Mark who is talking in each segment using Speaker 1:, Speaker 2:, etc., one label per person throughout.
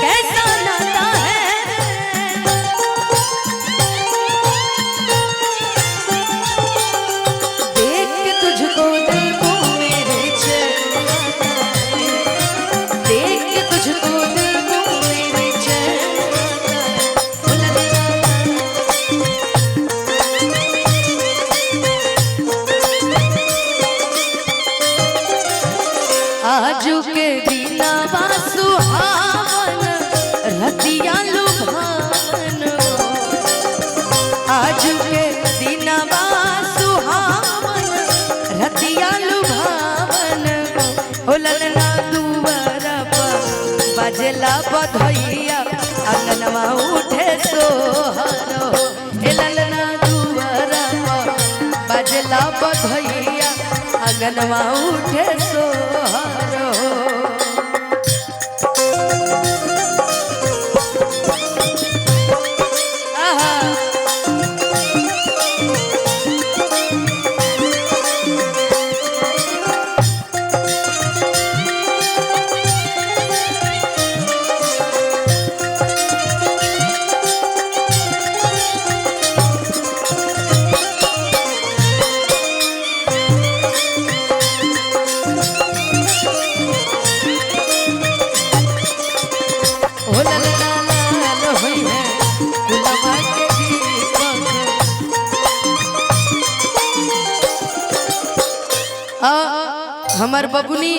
Speaker 1: कैसा नाता है। देख के तुझको दिल को मेरे चैन आता है, देख के तुझको दिल को मेरे चैन आता है। आजू के दीनावा सुहावन रतिया लुभावन, आजू के दीनावा सुहावन रतिया लुभावन। हो ललना दुआरा पर बजला बधैया अंगनवा उठे सोहरो। ए ललना दुआरा पर बजला बधैया अंगनवा उठे सोहरो। हमार बबुनी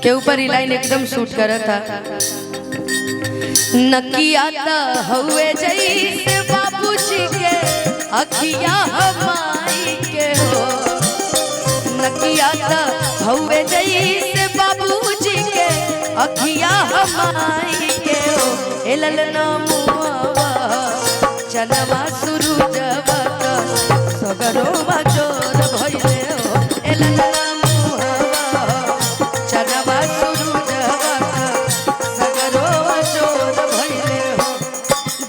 Speaker 1: के ऊपर ही लाइन एकदम शूट करा था। नकिया हुए जैसे बाबूजी के अखिया हमाई के हो, नकिया हुए जैसे बाबूजी के अखिया हमाई के हो। ए ललना मुआ चनवा सुरुजवा का सगरो जोर भइले हो। ए ललना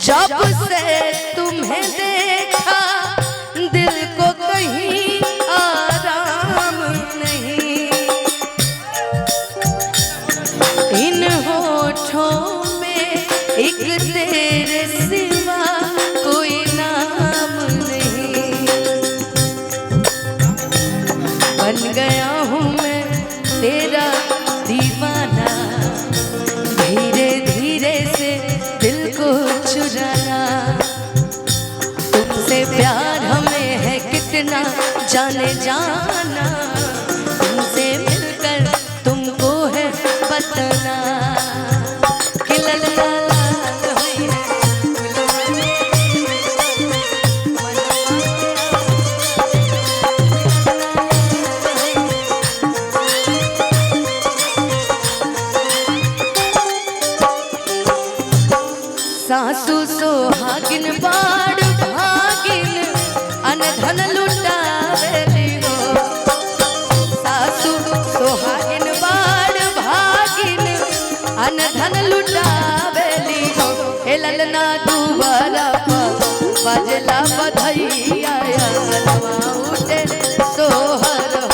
Speaker 1: जब से तुम्हें देखा दिल को कहीं आराम नहीं, इन होठों में एक तेरे सिवा कोई नाम नहीं। बन गया हूँ मैं तेरा दीवाना, धीरे धीरे से दिल को चुराना। तुमसे प्यार हमें है कितना जाने जाना, तुमसे मिलकर तुमको है बताना। कि ललना लाल हुई है सासू सोहागिन बाड़ भागिन अनधन लुटावेली हो। सासू सोहागिन बाड़ भागिन अनधन लुटावेली हो। ए ललना दुआरा पर बजला बधैया अंगनवा उठे सोहरो।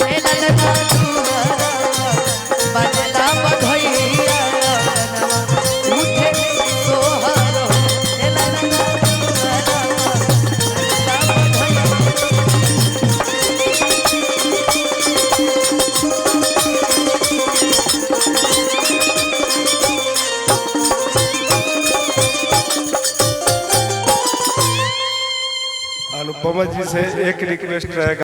Speaker 1: ए ललना दुआरा पर बजला बधैया अंगनवा उठे सोहरो। ए ललना दुआरा
Speaker 2: अनुपमा जी से एक रिक्वेस्ट रहेगा।